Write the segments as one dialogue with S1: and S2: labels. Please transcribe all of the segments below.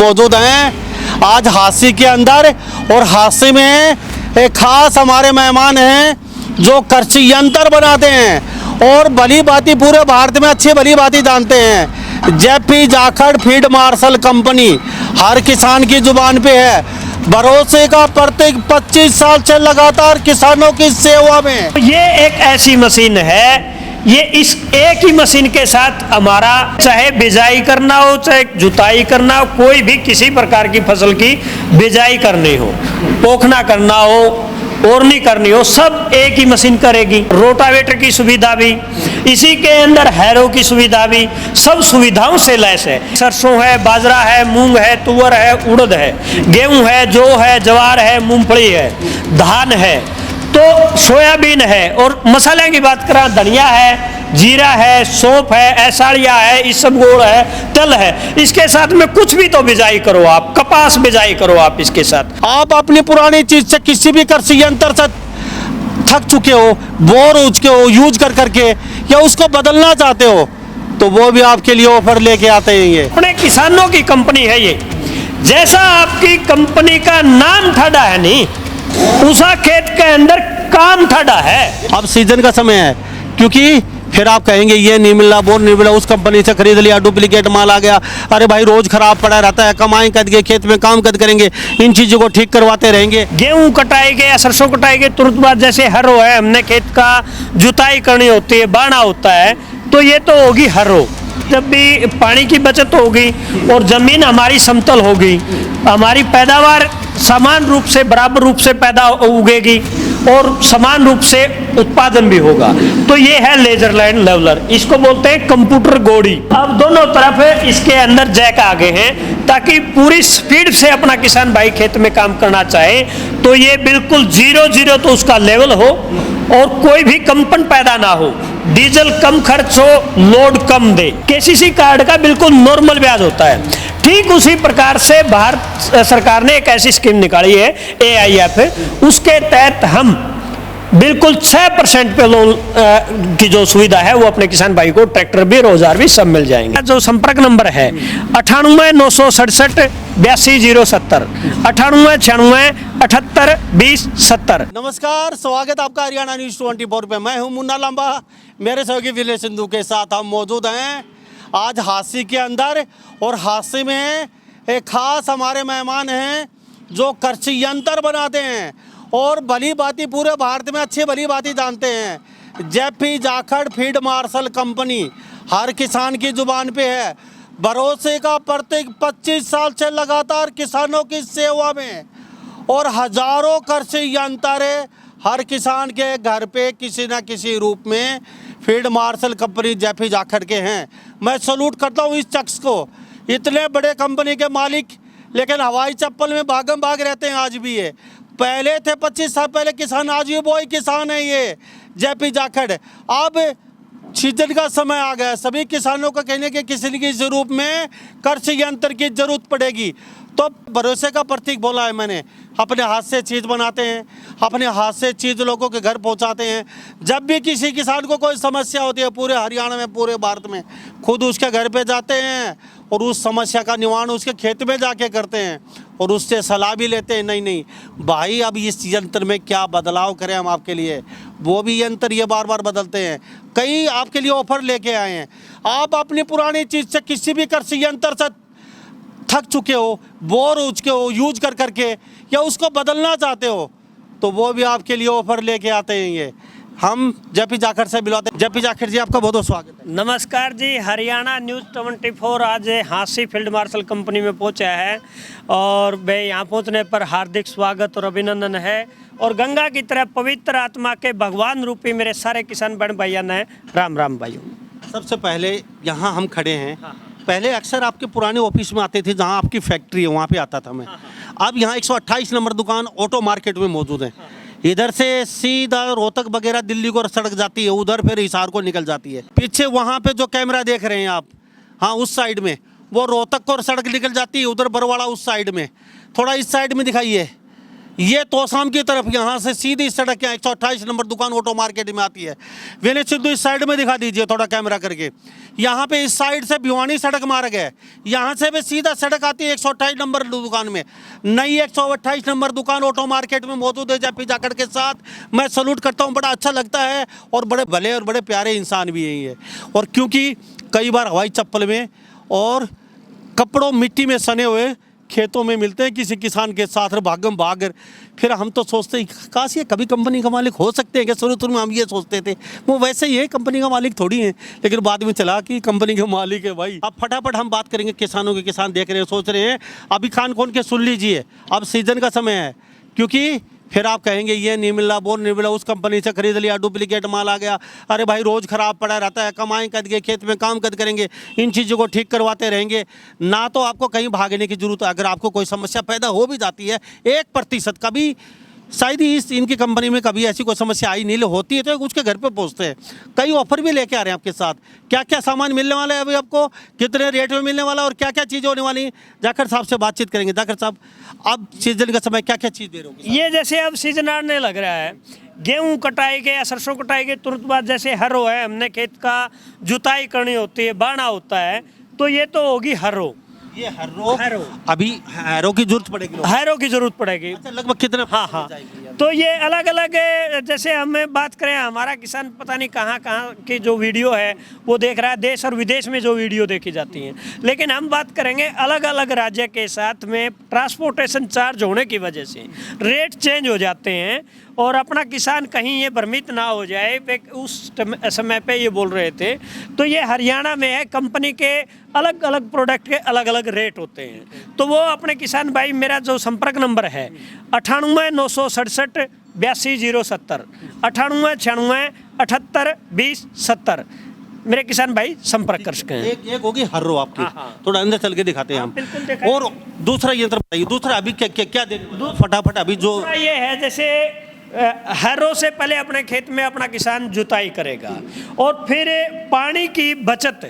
S1: मौजूद हैं आज हांसी के अंदर, और हांसी में एक खास हमारे मेहमान हैं जो करछी यंत्र बनाते हैं और भली भांति पूरे भारत में अच्छी भली भांति जानते हैं। JP Jakhar Field Marshal company हर किसान की जुबान पे है। भरोसे का प्रतीक 25 साल से लगातार किसानों की सेवा में।
S2: ये एक ऐसी मशीन है, ये इस एक ही मशीन के साथ हमारा चाहे बिजाई करना हो, चाहे जुताई करना हो, कोई भी किसी प्रकार की फसल की बिजाई करनी हो, पोखना करना हो, ओरनी करनी हो, सब एक ही मशीन करेगी। रोटावेटर की सुविधा भी इसी के अंदर, हैरो की सुविधा भी, सब सुविधाओं से लैस है। सरसों है, बाजरा है, मूंग है, तुअर है, उड़द है, गेहूं है, जौ है, ज्वार है, मूंगफली है, धान है, तो सोयाबीन है। और मसाले की बात करें, धनिया है, जीरा है, सौंफ है, ऐसाड़िया है, इसबगोल है, तल है। इसके साथ में कुछ भी तो बिजाई करो आप, कपास बिजाई करो आप इसके साथ।
S1: आप अपनी पुरानी चीज से किसी भी कृषि यंत्र से थक चुके हो, बोर हो चुके हो यूज कर करके, या उसको बदलना चाहते हो, तो वो भी आपके लिए ऑफर लेके आते हैं। ये
S2: अपने किसानों की कंपनी है। ये जैसा आपकी कंपनी का नाम ठड़ा है नहीं, उसा खेत के अंदर काम ठड़ा है।
S1: अब सीजन का समय है, क्योंकि फिर आप कहेंगे ये नहीं मिला, वो नहीं मिला, उस कंपनी से खरीद लिया, डुप्लीकेट माल आ गया, अरे भाई रोज खराब पड़ा रहता है, कमाई कद के खेत में काम कद करेंगे, इन चीजों को ठीक करवाते रहेंगे।
S2: गेहूं कटाएंगे या सरसों कटाएंगे, तुरंत बाद जैसे हरो है, हमने खेत का जुताई करनी होती है, बाना होता है, तो ये तो होगी हरो। जब भी पानी की बचत होगी और जमीन हमारी समतल होगी, हमारी पैदावार समान रूप से, बराबर रूप से पैदा उगेगी और समान रूप से उत्पादन भी होगा। तो ये है लेजर लाइन लेवलर, इसको बोलते हैं कंप्यूटर गोड़ी। अब दोनों तरफ इसके अंदर जैक आगे हैं, ताकि पूरी स्पीड से अपना किसान भाई खेत में काम करना चाहे तो ये बिल्कुल 0-0 तो उसका लेवल हो और कोई भी कंपन पैदा ना हो, डीजल कम खर्च हो, लोड कम दे। केसीसी कार्ड का बिल्कुल नॉर्मल ब्याज होता है। ठीक उसी प्रकार से भारत सरकार ने एक ऐसी स्कीम निकाली है AIF, उसके तहत हम बिल्कुल 6% पे लोन की जो सुविधा है वो अपने किसान भाई को, ट्रैक्टर भी, रोजगार भी, सब मिल जाएंगे। जो संपर्क नंबर है 98 967 82 070, 98 96 78 20 70।
S1: नमस्कार, स्वागत आपका हरियाणा न्यूज 24 पे। मैं हूं मुन्ना लांबा, मेरे सहयोगी विजय सिंधु के साथ हम मौजूद हैं आज हांसी के अंदर, और हांसी में एक खास हमारे मेहमान हैं जो करछी यंत्र बनाते हैं और भली भांति पूरे भारत में अच्छी भली भांति जानते हैं। JP Jakhar Field Marshal company हर किसान की जुबान पे है। भरोसे का प्रतीक 25 साल से लगातार किसानों की सेवा में, और हजारों करछी यंत्र हर किसान के घर पे किसी न किसी रूप में field Marshal company JP Jakhar के हैं। मैं सैल्यूट करता हूँ इस शख्स को, इतने बड़े कंपनी के मालिक, लेकिन हवाई चप्पल में भागम भाग रहते हैं आज भी। ये पहले थे 25 साल पहले किसान, आज भी वही किसान है ये जेपी जाखड़। अब सीजन का समय आ गया, सभी किसानों को कहने के किसी न किसी रूप में कृषि यंत्र की जरूरत पड़ेगी। तो भरोसे का प्रतीक बोला है मैंने, अपने हाथ से चीज़ बनाते हैं, अपने हाथ से चीज़ लोगों के घर पहुंचाते हैं। जब भी किसी किसान को कोई समस्या होती है, पूरे हरियाणा में, पूरे भारत में, खुद उसके घर पे जाते हैं और उस समस्या का निवारण उसके खेत में जाके करते हैं और उससे सलाह भी लेते हैं। नहीं भाई, अब इस यंत्र में क्या बदलाव करें हम आपके लिए, वो भी यंत्र ये बार बार बदलते हैं। कई आपके लिए ऑफर लेके आए हैं। आप अपनी पुरानी चीज़ से किसी भी कृषि यंत्र से थक चुके हो, बोर हो चुके हो यूज कर करके, या उसको बदलना चाहते हो, तो वो भी आपके लिए ऑफर लेके आते हैं। ये हम जेपी जाखड़ से मिलवाते हैं। जेपी जाखड़ जी, आपका बहुत बहुत स्वागत है।
S2: नमस्कार जी, हरियाणा न्यूज़ 24 आज हांसी फील्ड मार्शल कंपनी में पहुंचा है और वे यहाँ पहुंचने पर हार्दिक स्वागत और अभिनंदन है। और गंगा की तरह पवित्र आत्मा के भगवान रूपी मेरे सारे किसान बहन भैया ने राम राम भाइयों।
S1: सबसे पहले यहाँ हम खड़े हैं, पहले अक्सर आपके पुराने ऑफिस में आते थे, जहाँ आपकी फैक्ट्री है वहाँ पे आता था मैं। अब यहाँ 128 नंबर दुकान ऑटो मार्केट में मौजूद है। इधर से सीधा रोहतक वगैरह दिल्ली को सड़क जाती है, उधर फिर हिसार को निकल जाती है। पीछे वहाँ पे जो कैमरा देख रहे हैं आप, हाँ उस साइड में वो रोहतक को सड़क निकल जाती है, उधर बरवाड़ा उस साइड में। थोड़ा इस साइड में दिखाइए, ये तोशाम की तरफ यहाँ से सीधी सड़क यहाँ 128 नंबर दुकान ऑटो मार्केट में आती है। विनय सिद्धू इस साइड में दिखा दीजिए थोड़ा कैमरा करके। यहाँ पे इस साइड से भिवानी सड़क मार्ग है, यहाँ से भी सीधा सड़क आती है 128 नंबर दुकान में। नई 128 नंबर दुकान ऑटो मार्केट में मौजूद है जेपी जाखड़ के साथ। मैं सैल्यूट करता हूँ, बड़ा अच्छा लगता है और बड़े भले और बड़े प्यारे इंसान भी हैं ये। और क्योंकि कई बार हवाई चप्पल में और कपड़ों मिट्टी में सने हुए खेतों में मिलते हैं किसी किसान के साथ भागम भाग। फिर हम तो सोचते हैं काश ये कभी कंपनी का मालिक हो सकते हैं कि शुरू में हम ये सोचते थे। वो वैसे ही है, कंपनी का मालिक थोड़ी है, लेकिन बाद में चला कि कंपनी के मालिक है भाई। अब फटाफट हम बात करेंगे किसानों के। किसान देख रहे हैं, सोच रहे हैं, अभी खान खोल के सुन लीजिए, अब सीजन का समय है। क्योंकि फिर आप कहेंगे ये नहीं मिल रहा, वो नहीं मिला, उस कंपनी से खरीद लिया, डुप्लीकेट माल आ गया। अरे भाई रोज़ ख़राब पड़ा रहता है, कमाएं कद के, खेत में काम कद करेंगे, इन चीज़ों को ठीक करवाते रहेंगे ना। तो आपको कहीं भागने की जरूरत है। अगर आपको कोई समस्या पैदा हो भी जाती है 1% कभी, शायद ही इनकी कंपनी में कभी ऐसी कोई समस्या आई नहीं, होती है तो उसके घर पे पहुंचते हैं। कई ऑफर भी लेके आ रहे हैं आपके साथ। क्या क्या सामान मिलने वाला है अभी आपको, कितने रेट में मिलने वाला और क्या क्या चीज़ें होने वाली हैं, जाखड़ साहब से बातचीत करेंगे। जाखड़ साहब, अब सीजन का समय क्या क्या चीज़ दे रहे हो?
S2: ये जैसे अब सीजन आने लग रहा है, गेहूं कटाई के या सरसों कटाई के तुरंत बाद जैसे हरो है, हमने खेत का जुताई करनी होती है, बाना होता है, तो ये तो होगी हरो।
S1: ये हैरो अभी हैरो की जरूरत पड़ेगी,
S2: हैरो की जरूरत पड़ेगी।
S1: अच्छा, लगभग कितने?
S2: हाँ। तो ये अलग अलग, जैसे हमें बात करें, हमारा किसान पता नहीं कहाँ कहाँ की जो वीडियो है वो देख रहा है, देश और विदेश में जो वीडियो देखी जाती हैं। लेकिन हम बात करेंगे अलग अलग राज्य के साथ में ट्रांसपोर्टेशन चार्ज होने की वजह से रेट चेंज हो जाते हैं। और अपना किसान कहीं ये भ्रमित ना हो जाए, उस समय पे ये बोल रहे थे, तो ये हरियाणा में है, कंपनी के अलग अलग प्रोडक्ट के अलग अलग रेट होते हैं। तो वो अपने किसान भाई, मेरा जो संपर्क नंबर है 98 967 82 070, 98 96 78 20 70, मेरे किसान भाई संपर्क कर सकें।
S1: एक होगी हर्रो आपकी।
S2: हाँ।
S1: थोड़ा अंदर चल के दिखाते हैं हम।
S2: बिल्कुल दिखाइए।
S1: और दूसरा यंत्र बताइए, दूसरा अभी क्या देंगे फटाफट अभी जो
S2: ये है, जैसे हरों से पहले अपने खेत में अपना किसान जुताई करेगा और फिर पानी की बचत,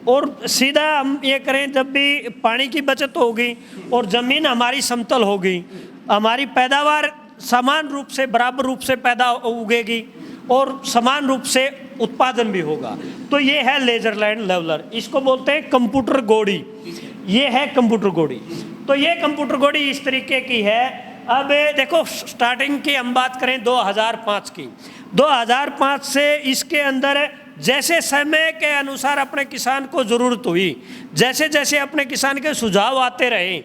S2: और सीधा हम ये करें, जब भी पानी की बचत होगी और ज़मीन हमारी समतल होगी, हमारी पैदावार समान रूप से बराबर रूप से पैदा उगेगी और समान रूप से उत्पादन भी होगा। तो ये है लेजर लैंड लेवलर, इसको बोलते हैं कंप्यूटर गोड़ी। ये है कंप्यूटर गोड़ी। तो ये कंप्यूटर गोड़ी इस तरीके की है। अब देखो, स्टार्टिंग की हम बात करें 2005 की, 2005 से इसके अंदर जैसे समय के अनुसार अपने किसान को ज़रूरत हुई, जैसे जैसे अपने किसान के सुझाव आते रहे,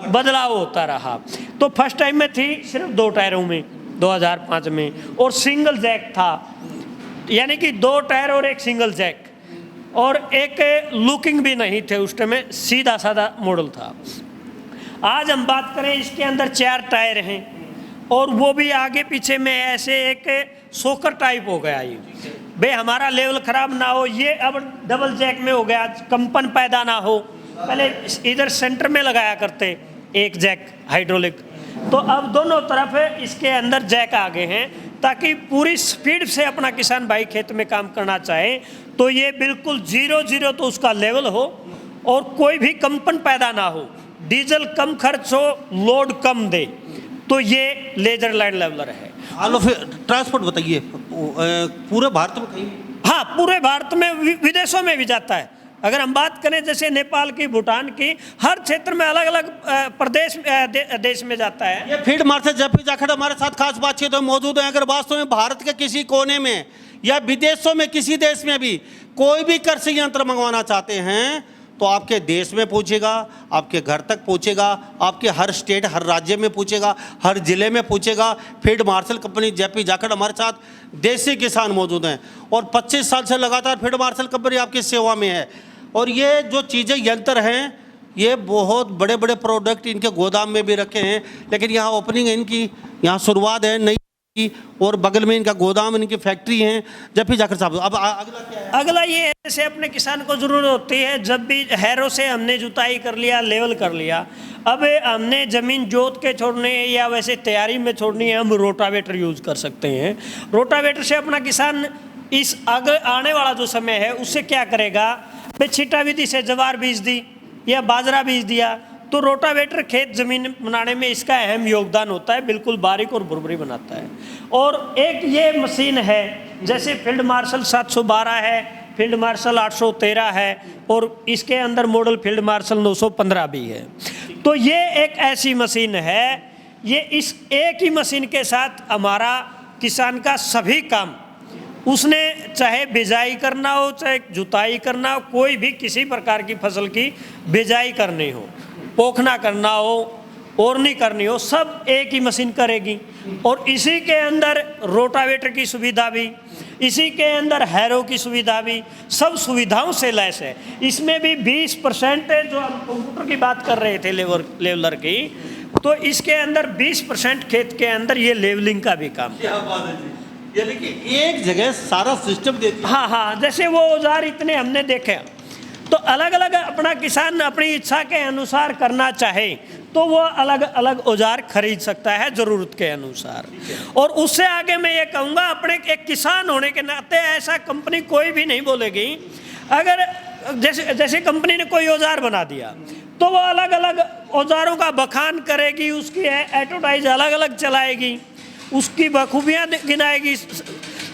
S2: बदलाव होता रहा। तो फर्स्ट टाइम में थी सिर्फ 2 टायरों में 2005 में, और सिंगल जैक था, यानी कि 2 टायर और एक सिंगल जैक, और एक लुकिंग भी नहीं थे उस टाइम में, सीधा साधा मॉडल था। आज हम बात करें, इसके अंदर 4 टायर हैं और वो भी आगे पीछे में ऐसे एक सोकर टाइप हो गया। ये भाई हमारा लेवल ख़राब ना हो, ये अब डबल जैक में हो गया, कंपन पैदा ना हो। पहले इधर सेंटर में लगाया करते एक जैक हाइड्रोलिक, तो अब दोनों तरफ इसके अंदर जैक आ गए हैं, ताकि पूरी स्पीड से अपना किसान भाई खेत में काम करना चाहे तो ये बिल्कुल 0 तो उसका लेवल हो और कोई भी कंपन पैदा ना हो, डीजल कम खर्च हो, लोड कम दे, तो ये लेजर लैंड लेवलर है।
S1: हालो, फिर ट्रांसपोर्ट बताइए, पूरे भारत में कहीं?
S2: हाँ, पूरे भारत में, विदेशों में भी जाता है। अगर हम बात करें जैसे नेपाल की, भूटान की, हर क्षेत्र में अलग अलग प्रदेश देश में जाता है।
S1: ये फील्ड मार्शल जेपी जाखड़ हमारे साथ खास बातचीत में मौजूद है। अगर वास्तव में भारत के किसी कोने में या विदेशों में किसी देश में भी कोई भी कृषि यंत्र मंगवाना चाहते हैं तो आपके देश में पूछेगा, आपके घर तक पूछेगा, आपके हर स्टेट, हर राज्य में पूछेगा, हर जिले में पूछेगा। Field Marshal company JP Jakhar हमारे साथ देसी किसान मौजूद हैं और 25 साल से लगातार फील्ड मार्शल कंपनी आपकी सेवा में है। और ये जो चीज़ें यंत्र हैं, ये बहुत बड़े बड़े प्रोडक्ट इनके गोदाम में भी रखे हैं, लेकिन यहाँ ओपनिंग है इनकी, यहाँ शुरुआत है नई, और बगल में इनका गोदाम, इनकी फैक्ट्री है। जेपी जाखड़ साहब, अब अगला क्या है?
S2: अगला ये है, जैसे अपने किसान को जरूरत होती है, जब भी हैरो से हमने जुताई कर लिया, लेवल कर लिया, अब हमने ज़मीन जोत के छोड़ने या वैसे तैयारी में छोड़नी है, हम रोटावेटर यूज़ कर सकते हैं। रोटावेटर से अपना किसान इस आगे आने वाला जो समय है उससे क्या करेगा, भाई छिटा विधि से जवार बीज दी या बाजरा बीज दिया, तो रोटावेटर खेत ज़मीन बनाने में इसका अहम योगदान होता है, बिल्कुल बारीक और भुरभुरी बनाता है। और एक ये मशीन है, जैसे फील्ड मार्शल 712 है, फील्ड मार्शल 813 है, और इसके अंदर मॉडल फील्ड मार्शल 915 भी है। तो ये एक ऐसी मशीन है, ये इस एक ही मशीन के साथ हमारा किसान का सभी काम, उसने चाहे बिजाई करना हो, चाहे जुताई करना हो, कोई भी किसी प्रकार की फसल की बिजाई करनी हो, पोखना करना हो, ओरनी करनी हो, सब एक ही मशीन करेगी। और इसी के अंदर रोटावेटर की सुविधा भी, इसी के अंदर हैरो की सुविधा भी, सब सुविधाओं से लैस है। इसमें भी 20% जो हम कंप्यूटर की बात कर रहे थे लेवलर की, तो इसके अंदर 20% खेत के अंदर ये लेवलिंग का भी काम।
S1: क्या बात है जी, यानी कि एक जगह सारा सिस्टम देती है।
S2: हाँ, जैसे वो औजार इतने हमने देखे, तो अलग अलग अपना किसान अपनी इच्छा के अनुसार करना चाहे तो वो अलग अलग औजार खरीद सकता है ज़रूरत के अनुसार। और उससे आगे मैं ये कहूँगा, अपने एक किसान होने के नाते ऐसा कंपनी कोई भी नहीं बोलेगी, अगर जैसे कंपनी ने कोई औजार बना दिया तो वो अलग अलग औजारों का बखान करेगी, उसकी एडवर्टाइज अलग अलग चलाएगी, उसकी बखूबियाँ गिनाएगी।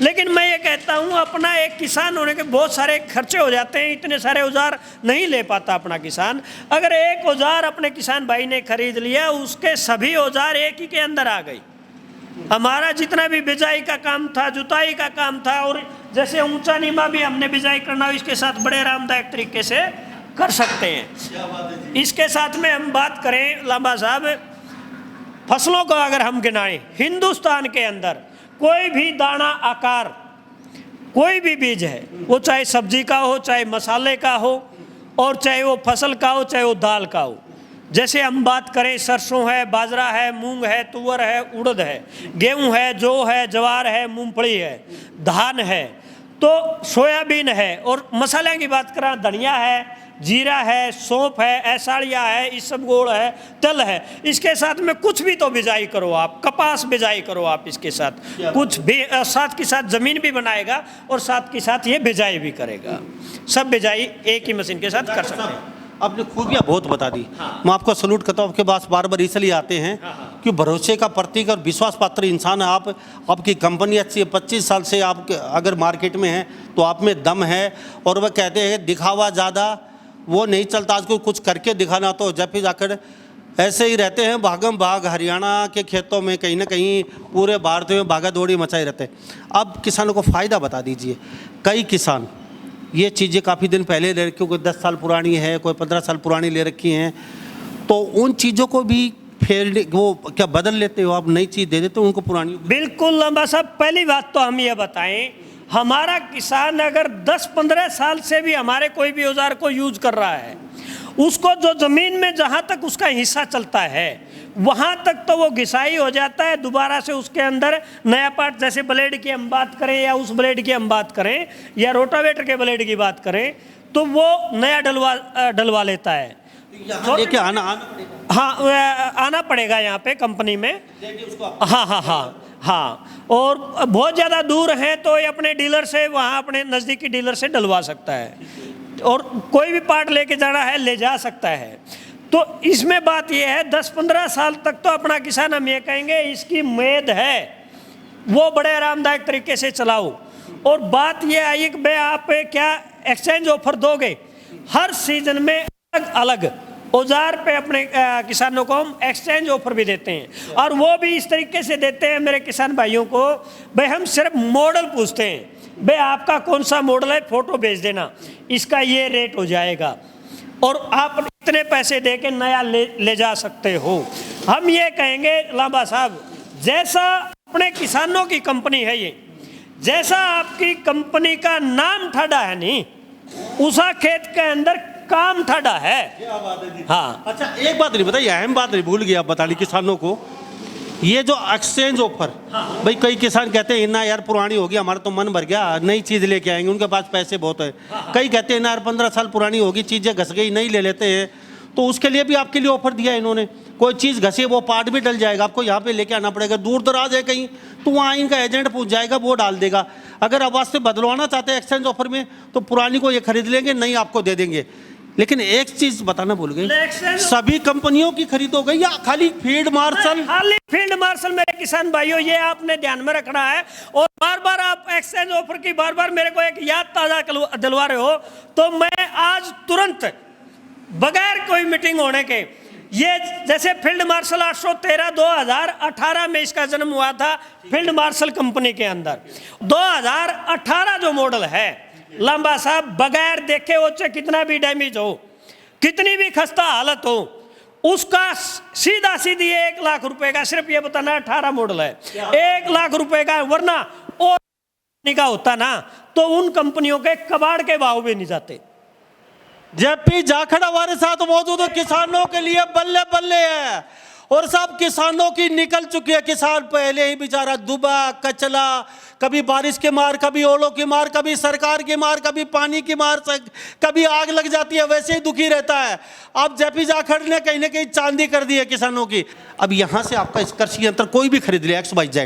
S2: लेकिन मैं ये कहता हूँ, अपना एक किसान होने के बहुत सारे खर्चे हो जाते हैं, इतने सारे औजार नहीं ले पाता अपना किसान। अगर एक औजार अपने किसान भाई ने खरीद लिया, उसके सभी औजार एक ही के अंदर आ गई। हमारा जितना भी बिजाई का काम था, जुताई का काम था, और जैसे ऊंचा नीमा भी हमने बिजाई करना हो, इसके साथ बड़े आरामदायक तरीके से कर सकते हैं। इसके साथ में हम बात करें लांबा साहब, फसलों को अगर हम गिनाएं, हिंदुस्तान के अंदर कोई भी दाना आकार, कोई भी बीज है, वो चाहे सब्जी का हो, चाहे मसाले का हो, और चाहे वो फसल का हो, चाहे वो दाल का हो। जैसे हम बात करें, सरसों है, बाजरा है, मूंग है, तुअर है, उड़द है, गेहूं है, जौ है, ज्वार है, मूंगफली है, धान है, तो सोयाबीन है। और मसाले की बात करें, धनिया है, जीरा है, सौंफ है, ऐसाड़िया है, इसबगोल है, तिल है। इसके साथ में कुछ भी तो बिजाई करो आप, कपास बिजाई करो आप, इसके साथ कुछ भी साथ के साथ ज़मीन भी बनाएगा और साथ के साथ ये बिजाई भी करेगा। सब बिजाई एक ही मशीन के साथ कर सकते हैं।
S1: आपने खूबियाँ बहुत बता दी। मैं आपको सलूट करता हूँ, आपके पास बार बार इसलिए आते हैं कि भरोसे का प्रतीक और विश्वास पात्र इंसान है आप। आपकी कंपनी अच्छी है, 25 साल से आप अगर मार्केट में हैं तो आप में दम है। और वह कहते हैं दिखावा ज़्यादा वो नहीं चलता, आज को कुछ करके दिखाना, तो जब भी जाकर ऐसे ही रहते हैं भागम भाग। हरियाणा के खेतों में कहीं ना कहीं पूरे भारत में भागा दौड़ी मचाए रहते हैं। अब किसानों को फ़ायदा बता दीजिए। कई किसान ये चीज़ें काफ़ी दिन पहले ले रखी, कोई 10 साल पुरानी है, कोई 15 साल पुरानी ले रखी हैं, तो उन चीज़ों को भी फेर वो क्या बदल लेते हो आप, नई चीज़ दे देते हो उनको पुरानी?
S2: बिल्कुल लंबा साहब, पहली बात तो हम ये बताएं, हमारा किसान अगर 10-15 साल से भी हमारे कोई भी औजार को यूज कर रहा है, उसको जो ज़मीन में जहाँ तक उसका हिस्सा चलता है वहाँ तक तो वो घिसाई हो जाता है, दोबारा से उसके अंदर नया पार्ट, जैसे ब्लेड की हम बात करें या उस ब्लेड की हम बात करें या रोटावेटर के ब्लेड की बात करें, तो वो नया डलवा लेता है।
S1: लेके आना
S2: हाँ, आना पड़ेगा यहाँ पे कंपनी में। हाँ, और बहुत ज़्यादा दूर है तो ये अपने डीलर से, वहाँ अपने नज़दीकी डीलर से डलवा सकता है, और कोई भी पार्ट लेके जाना है ले जा सकता है। तो इसमें बात ये है, 10-15 साल तक तो अपना किसान, हम ये कहेंगे इसकी मेद है वो बड़े आरामदायक तरीके से चलाओ। और बात ये आई कि भाई आप क्या एक्सचेंज ऑफर दोगे, हर सीजन में अलग अलग औजार पे अपने किसानों को हम एक्सचेंज ऑफर भी देते हैं। और वो भी इस तरीके से देते हैं मेरे किसान भाइयों को, भाई हम सिर्फ मॉडल पूछते हैं, भाई आपका कौन सा मॉडल है, फोटो भेज देना, इसका ये रेट हो जाएगा और आप इतने पैसे दे के नया ले जा सकते हो। हम ये कहेंगे लांबा साहब, जैसा अपने किसानों की कंपनी है ये, जैसा आपकी कंपनी का नाम ठाडा है नहीं, उसा खेत के अंदर काम ठाडा है।
S1: क्या बात है जी।
S2: हाँ,
S1: अच्छा, एक बात नहीं बताइए, अहम बात नहीं भूल गया आप बतानी किसानों को, ये जो एक्सचेंज ऑफर, भाई कई किसान कहते हैं ना यार पुरानी होगी, हमारा तो मन भर गया, नई चीज़ लेके आएंगे, उनके पास पैसे बहुत है। कई कहते हैं ना यार 15 साल पुरानी होगी, चीज़ें घस गई, नहीं ले लेते हैं, तो उसके लिए भी आपके लिए ऑफर दिया है इन्होंने। कोई चीज़ घसी वो पार्ट भी डल जाएगा, आपको यहाँ पे लेके आना पड़ेगा, दूर दराज है कहीं तो वहाँ इनका एजेंट पूछ जाएगा, वो डाल देगा। अगर आवाज़ से बदलवाना चाहते हैं एक्सचेंज ऑफर में, तो पुरानी को ये खरीद लेंगे, नई आपको दे देंगे। लेकिन एक चीज बताना भूल गई,
S2: इलेक्शन-
S1: सभी कंपनियों की खरीद हो गई या खाली फील्ड मार्शल?
S2: खाली फील्ड मार्शल मेरे किसान भाइयों, ये आपने ध्यान में रखना है। और बार बार आप एक्सचेंज ऑफर की बार बार मेरे को एक याद ताजा दिलवा रहे हो, तो मैं आज तुरंत बगैर कोई मीटिंग होने के, ये जैसे फील्ड मार्शल 813/2018 में इसका जन्म हुआ था फील्ड मार्शल कंपनी के अंदर। 2018 जो मॉडल है लांबा साहब, बगैर देखे वो चाहे कितना भी डैमेज हो, कितनी भी खस्ता हालत हो, उसका सीधा सीधी 1 लाख रुपए का, सिर्फ ये बताना 18 मॉडल है, 1 लाख रुपए का। वरना और का होता ना तो उन कंपनियों के कबाड़ के भाव भी नहीं जाते।
S1: जेपी जाखड़ हमारे साथ मौजूद है, किसानों के लिए बल्ले बल्ले है। और सब किसानों की निकल चुकी है। किसान पहले ही बेचारा दुबा कचला, कभी बारिश के मार, कभी ओलों की मार, कभी सरकार की मार, कभी पानी की मार, कभी आग लग जाती है, वैसे ही दुखी रहता है। अब जेपी जाखड़ ने कहीं ना कहीं चांदी कर दी है किसानों की। अब यहाँ से आपका इस कृषि यंत्र कोई भी खरीद लिया XYZ,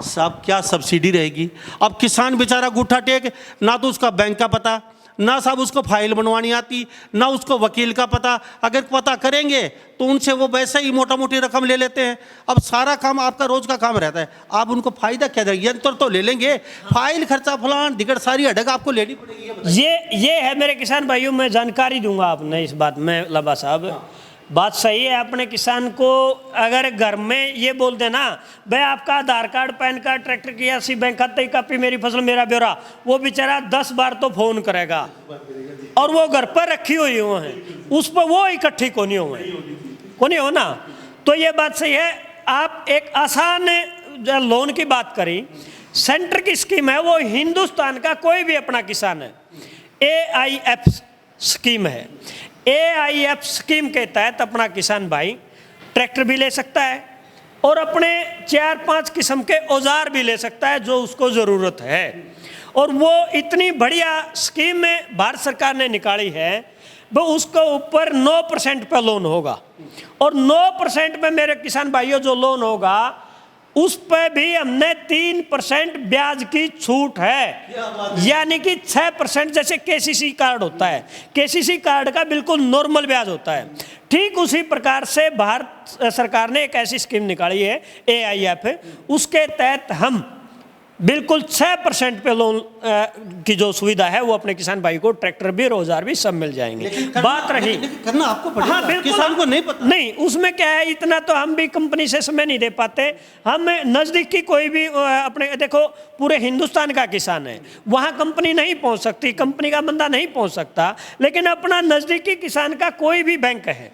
S1: सब क्या सब्सिडी रहेगी? अब किसान बेचारा गुट्ठा टेक, ना तो उसका बैंक का पता, ना साहब उसको फाइल बनवानी आती, ना उसको वकील का पता। अगर पता करेंगे तो उनसे वो वैसे ही मोटा मोटी रकम ले लेते हैं। अब सारा काम आपका रोज का काम रहता है, आप उनको फायदा क्या देंगे? यंत्र तो ले लेंगे, फाइल खर्चा फलान दिगड़ सारी अड़ग आपको लेनी पड़ेगी।
S2: ये है मेरे किसान भाइयों, मैं जानकारी दूंगा आपने इस बात में। लबा साहब बात सही है। अपने किसान को अगर घर में ये बोल देना भाई आपका आधार कार्ड, पैन कार्ड, ट्रैक्टर की RC, बैंक खाता की कॉपी, मेरी फसल मेरा ब्यौरा, वो बेचारा 10 बार तो फोन करेगा। और वो घर पर रखी हुई हो है, उस पर वो इकट्ठी कोनी हो ना। तो ये बात सही है। आप एक आसान लोन की बात करी, सेंटर की स्कीम है, वो हिंदुस्तान का कोई भी अपना किसान है, AIF स्कीम है। AIF स्कीम के तहत अपना किसान भाई ट्रैक्टर भी ले सकता है और अपने 4-5 किस्म के औजार भी ले सकता है जो उसको ज़रूरत है। और वो इतनी बढ़िया स्कीम में भारत सरकार ने निकाली है, वो उसके ऊपर 9% पे लोन होगा। और 9% में मेरे किसान भाइयों जो लोन होगा, उस पर भी हमने 3% ब्याज की छूट है, यानी कि 6% जैसे KCC कार्ड होता है, KCC कार्ड का बिल्कुल नॉर्मल ब्याज होता है। ठीक उसी प्रकार से भारत सरकार ने एक ऐसी स्कीम निकाली है AIF, उसके तहत हम बिल्कुल 6% पे लोन की जो सुविधा है वो अपने किसान भाई को ट्रैक्टर भी, औजार भी सब मिल जाएंगे। बात रही
S1: करना आपको पड़ेगा।
S2: हाँ, बिल्कुल
S1: किसान को नहीं पता।
S2: नहीं, उसमें क्या है, इतना तो हम भी कंपनी से समय नहीं दे पाते। हम नज़दीक की कोई भी अपने, देखो पूरे हिंदुस्तान का किसान है, वहाँ कंपनी नहीं पहुँच सकती, कंपनी का बंदा नहीं पहुँच सकता। लेकिन अपना नज़दीकी किसान का कोई भी बैंक है,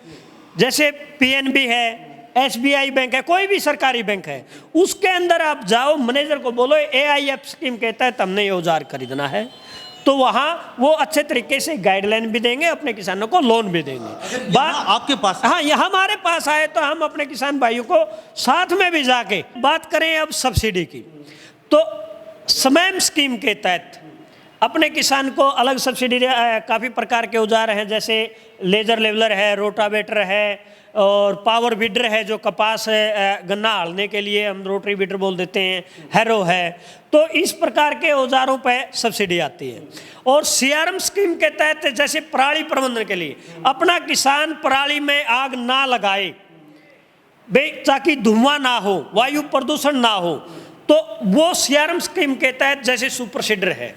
S2: जैसे PNB है, SBI बैंक है, कोई भी सरकारी बैंक है, उसके अंदर आप जाओ, मैनेजर को बोलो AIF स्कीम के तहत हमने ये औजार खरीदना है, तो वहाँ वो अच्छे तरीके से गाइडलाइन भी देंगे, अपने किसानों को लोन भी देंगे। बात
S1: आपके पास,
S2: हाँ, ये हमारे पास आए तो हम अपने किसान भाइयों को साथ में भी जाके बात करें। अब सब्सिडी की, तो SMAM स्कीम के तहत अपने किसान को अलग सब्सिडी, काफ़ी प्रकार के औजार हैं, जैसे लेजर लेवलर है, रोटावेटर है, और पावर वीडर है जो कपास गन्ना हालने के लिए हम रोटरी वीडर बोल देते हैं, हैरो है। तो इस प्रकार के औजारों पे सब्सिडी आती है। और CRM स्कीम के तहत जैसे पराली प्रबंधन के लिए अपना किसान पराली में आग ना लगाए, ताकि धुआं ना हो, वायु प्रदूषण ना हो, तो वो CRM स्कीम के तहत जैसे सुपर सीडर है,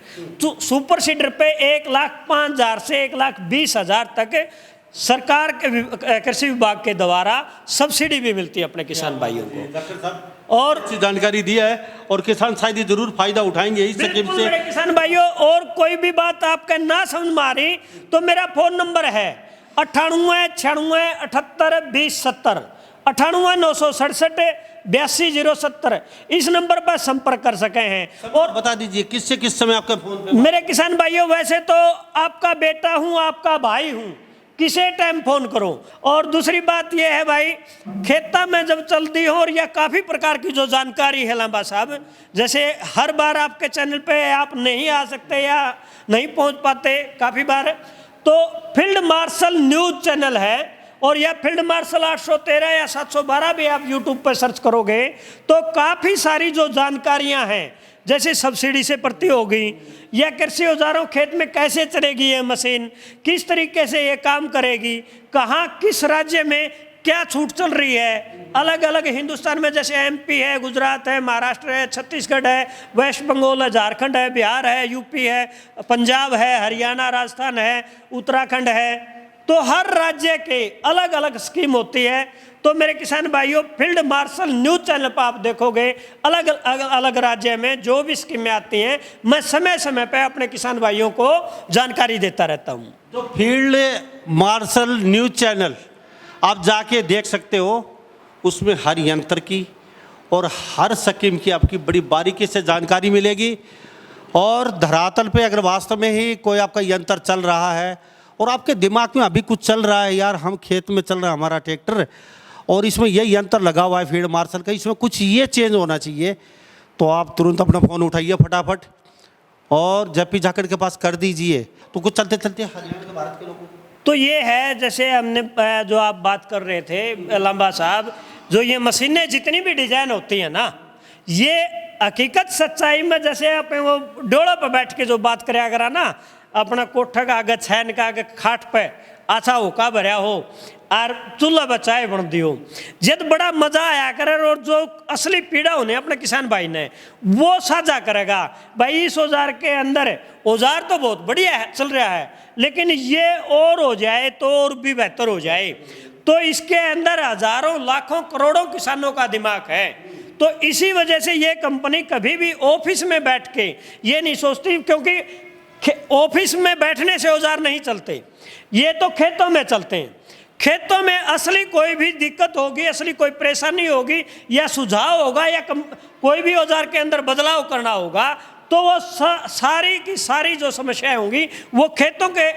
S2: तो सुपर सीडर पे 1,05,000 से 1,20,000 तक सरकार के कृषि विभाग के द्वारा सब्सिडी भी मिलती है अपने किसान भाइयों को। और
S1: अच्छी जानकारी दी है और किसान शायद ही जरूर फायदा उठाएंगे इस स्कीम से।
S2: किसान भाइयों, और कोई भी बात आपके ना समझ में आ रही तो मेरा फोन नंबर है 98 96 78 20 70, 98 967 82 070। इस नंबर पर संपर्क कर सके हैं। और
S1: बता दीजिए किससे किस समय आपका फोन पे?
S2: मेरे किसान भाइयों, वैसे तो आपका बेटा हूं, आपका भाई हूं, किसी टाइम फोन करो। और दूसरी बात यह है भाई, खेता में जब चलती हो और या काफ़ी प्रकार की जो जानकारी है लांबा साहब, जैसे हर बार आपके चैनल पे आप नहीं आ सकते या नहीं पहुंच पाते काफ़ी बार, तो फील्ड मार्शल न्यूज़ चैनल है, और यह फील्ड मार्शल 813 या 712 भी आप यूट्यूब पर सर्च करोगे तो काफ़ी सारी जो जानकारियां हैं, जैसे सब्सिडी से भर्ती हो गई, या कृषि औजारों खेत में कैसे चलेगी ये मशीन, किस तरीके से ये काम करेगी, कहाँ किस राज्य में क्या छूट चल रही है। अलग अलग हिंदुस्तान में जैसे एमपी है, गुजरात है, महाराष्ट्र है, छत्तीसगढ़ है, वेस्ट बंगाल है, झारखंड है, बिहार है, यूपी है, पंजाब है, हरियाणा, राजस्थान है, उत्तराखंड है। तो हर राज्य के अलग अलग स्कीम होती है। तो मेरे किसान भाइयों, फील्ड मार्शल न्यूज़ चैनल पर आप देखोगे अलग अलग राज्य में जो भी स्कीमें आती हैं, मैं समय समय पर अपने किसान भाइयों को जानकारी देता रहता हूँ।
S1: तो फील्ड मार्शल न्यूज़ चैनल आप जाके देख सकते हो, उसमें हर यंत्र की और हर स्कीम की आपकी बड़ी बारीकी से जानकारी मिलेगी। और धरातल पे अगर वास्तव में ही कोई आपका यंत्र चल रहा है और आपके दिमाग में अभी कुछ चल रहा है, यार हम खेत में चल रहा है हमारा ट्रैक्टर और इसमें ये यंत्र लगा हुआ है फील्ड मार्शल का, इसमें कुछ ये चेंज होना चाहिए, तो आप तुरंत अपना फ़ोन उठाइए फटाफट और जेपी जाखड़ के पास कर दीजिए। तो कुछ चलते चलते हरियाणा के भारत के लोगों को
S2: तो ये है, जैसे हमने जो आप बात कर रहे थे लंबा साहब, जो ये मशीनें जितनी भी डिजाइन होती है ना, ये हकीकत सच्चाई में जैसे अपने वो डोड़ों पर बैठ के जो बात कराया करा ना, अपना कोठा का आगे छैन का आगे खाट पे अच्छा होका भरया हो और चूल्हा बचाए बन दियो, जब बड़ा मजा आया करे। और जो असली पीड़ा होने अपने किसान भाई ने वो साझा करेगा। भाई इस औजार के अंदर औजार तो बहुत बढ़िया है, चल रहा है, लेकिन ये और हो जाए तो और भी बेहतर हो जाए। तो इसके अंदर हजारों लाखों करोड़ों किसानों का दिमाग है। तो इसी वजह से ये कंपनी कभी भी ऑफिस में बैठ के ये नहीं सोचती, क्योंकि ऑफिस में बैठने से औजार नहीं चलते, ये तो खेतों में चलते हैं। खेतों में असली कोई भी दिक्कत होगी, असली कोई परेशानी होगी या सुझाव होगा या कोई भी औजार के अंदर बदलाव करना होगा, तो वो सारी की सारी जो समस्याएं होंगी वो खेतों के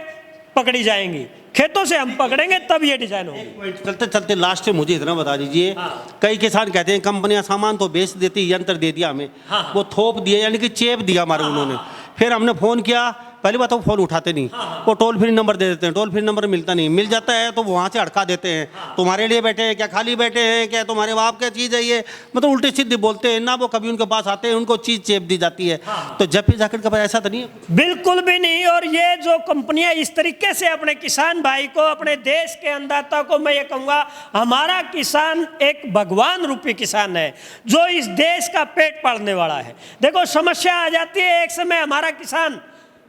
S2: पकड़ी जाएंगी। खेतों से हम पकड़ेंगे तब ये डिजाइन होगी।
S1: चलते चलते लास्ट में मुझे इतना बता दीजिए, कई किसान कहते हैं कंपनियां सामान तो बेच देती, यंत्र दे दिया हमें, वो थोप दिया यानी कि चेप दिया हमारे उन्होंने। फिर हमने फ़ोन किया, पहली बात वो फ़ोन उठाते नहीं, वो टोल फ्री नंबर दे देते हैं, टोल फ्री नंबर मिलता नहीं, मिल जाता है तो वहाँ से अड़का देते हैं, तुम्हारे लिए बैठे हैं क्या, खाली बैठे हैं क्या, तुम्हारे बाप क्या चीज़ है ये, मतलब उल्टी सीधी बोलते हैं ना। वो कभी उनके पास आते हैं, उनको चीज़ चेप दी जाती है। तो जेपी जाखड़ का ऐसा तो नहीं है,
S2: बिल्कुल भी नहीं। और ये जो कंपनियां इस तरीके से अपने किसान भाई को, अपने देश के अन्नदाता को, मैं ये कहूँगा हमारा किसान एक भगवान रूपी किसान है जो इस देश का पेट पालने वाला है। देखो समस्या आ जाती है, एक समय हमारा किसान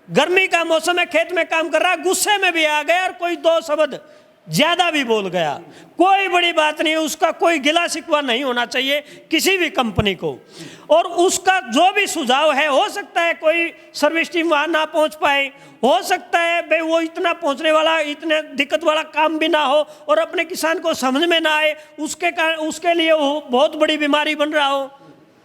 S2: गर्मी का मौसम है, खेत में काम कर रहा है, गुस्से में भी आ गया और कोई दो शब्द ज्यादा भी बोल गया, कोई बड़ी बात नहीं, उसका कोई गिला शिकवा नहीं होना चाहिए किसी भी कंपनी को। और उसका जो भी सुझाव है, हो सकता है कोई सर्विस टीम वहां ना पहुंच पाए, हो सकता है भाई वो इतना पहुंचने वाला, इतने दिक्कत वाला काम भी ना हो और अपने किसान को समझ में ना आए, उसके लिए वो बहुत बड़ी बीमारी बन रहा हो,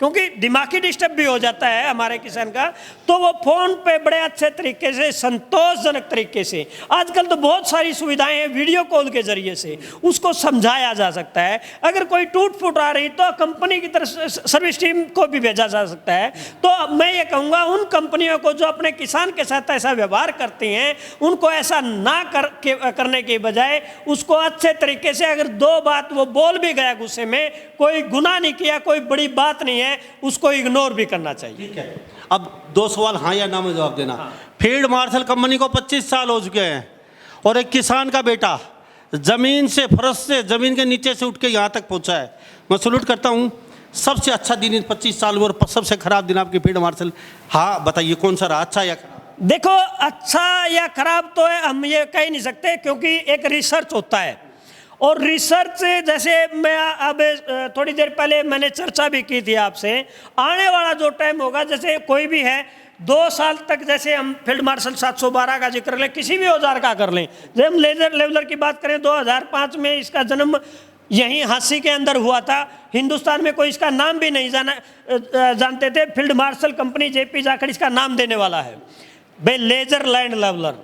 S2: क्योंकि दिमागी डिस्टर्ब भी हो जाता है हमारे किसान का। तो वो फोन पे बड़े अच्छे तरीके से, संतोषजनक तरीके से, आजकल तो बहुत सारी सुविधाएं हैं, वीडियो कॉल के जरिए से उसको समझाया जा सकता है। अगर कोई टूट फूट आ रही तो कंपनी की तरफ सर्विस टीम को भी भेजा जा सकता है। तो मैं ये कहूँगा उन कंपनियों को जो अपने किसान के साथ ऐसा व्यवहार करती हैं, उनको ऐसा ना करने के बजाय उसको अच्छे तरीके से, अगर दो बात वो बोल भी गया गुस्से में, कोई गुनाह नहीं किया, कोई बड़ी बात नहीं है, उसको इग्नोर भी करना चाहिए।
S1: ठीक है, अब दो सवाल हाँ या ना में जवाब देना। फील्ड मार्शल कंपनी को 25 साल हो चुके हैं और एक किसान का बेटा जमीन से, फर्श से, जमीन के नीचे से उठ के यहाँ तक पहुँचा है। मैं सैल्यूट करता हूँ। सबसे अच्छा दिन इन 25 साल में और सबसे खराब दिन आपकी फील्ड मार्शल, हाँ बताइए कौन सा रहा, अच्छा या खराब?
S2: देखो अच्छा या खराब तो है, हम ये कह नहीं सकते, क्योंकि एक रिसर्च होता है और रिसर्च जैसे मैं अब थोड़ी देर पहले मैंने चर्चा भी की थी आपसे, आने वाला जो टाइम होगा, जैसे कोई भी है 2 साल तक, जैसे हम फील्ड मार्शल 712 का जिक्र लें, किसी भी औजार का कर लें, जब हम लेजर लेवलर की बात करें 2005 में इसका जन्म यहीं हांसी के अंदर हुआ था। हिंदुस्तान में कोई इसका नाम भी नहीं जानते थे, field Marshal company JP Jakhar इसका नाम देने वाला है भाई, लेजर लैंड लेवलर,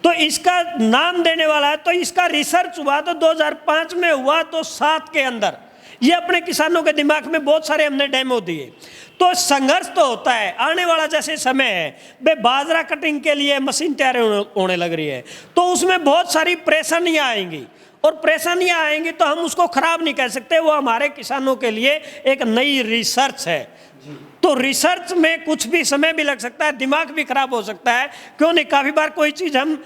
S2: तो इसका नाम देने वाला है। तो इसका रिसर्च हुआ तो 2005 में हुआ, तो 7 के अंदर ये अपने किसानों के दिमाग में बहुत सारे हमने डेमो दिए। तो संघर्ष तो होता है, आने वाला जैसे समय है भाई, बाजरा कटिंग के लिए मशीन तैयार होने लग रही है, तो उसमें बहुत सारी परेशानियां आएंगी और परेशानियां आएंगी तो हम उसको खराब नहीं कह सकते। वो हमारे किसानों के लिए एक नई रिसर्च है। तो रिसर्च में कुछ भी समय भी लग सकता है, दिमाग भी खराब हो सकता है। क्यों नहीं, काफ़ी बार कोई चीज़ हम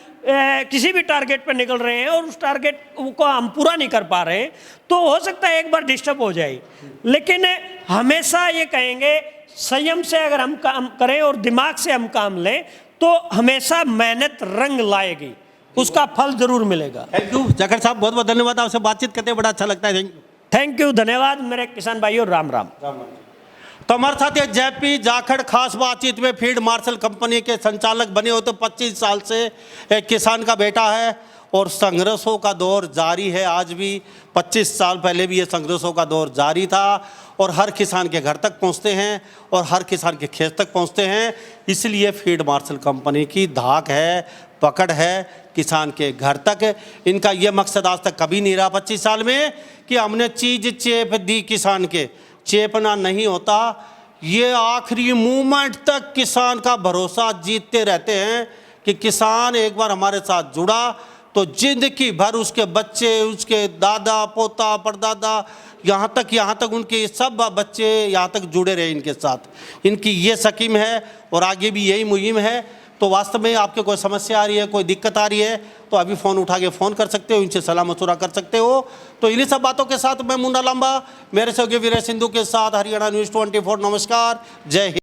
S2: किसी भी टारगेट पर निकल रहे हैं और उस टारगेट को हम पूरा नहीं कर पा रहे हैं, तो हो सकता है एक बार डिस्टर्ब हो जाए। लेकिन हमेशा ये कहेंगे, संयम से अगर हम काम करें और दिमाग से हम काम लें तो हमेशा मेहनत रंग लाएगी, उसका फल जरूर मिलेगा।
S1: थैंक यू जाखड़ साहब, बहुत बहुत धन्यवाद। आपसे बातचीत करते बड़ा अच्छा लगता है।
S2: थैंक यू, धन्यवाद मेरे किसान भाइयों, राम राम।
S1: तो हमारे साथ ये जेपी जाखड़ खास बातचीत में फील्ड मार्शल कंपनी के संचालक बने हो, तो 25 साल से एक किसान का बेटा है और संघर्षों का दौर जारी है। आज भी 25 साल पहले भी ये संघर्षों का दौर जारी था और हर किसान के घर तक पहुंचते हैं और हर किसान के खेत तक पहुंचते हैं। इसलिए फील्ड मार्शल कंपनी की धाक है, पकड़ है किसान के घर तक। इनका ये मकसद आज तक कभी नहीं रहा 25 साल में कि हमने चीज़ चेप दी किसान के, चेपना नहीं होता। ये आखिरी मूवमेंट तक किसान का भरोसा जीतते रहते हैं कि किसान एक बार हमारे साथ जुड़ा तो जिंदगी भर उसके बच्चे, उसके दादा, पोता, परदादा, यहाँ तक उनके सब बच्चे यहाँ तक जुड़े रहे इनके साथ। इनकी ये स्कीम है और आगे भी यही मुहिम है। तो वास्तव में आपके कोई समस्या आ रही है, कोई दिक्कत आ रही है, तो अभी फ़ोन उठा के फ़ोन कर सकते हो, इनसे सलाह मशुरा कर सकते हो। तो इन्हीं सब बातों के साथ मैं मुन्ना लांबा, मेरे सहयोगी वीरेश सिंधु के साथ हरियाणा न्यूज़ 24। नमस्कार, जय हिंद।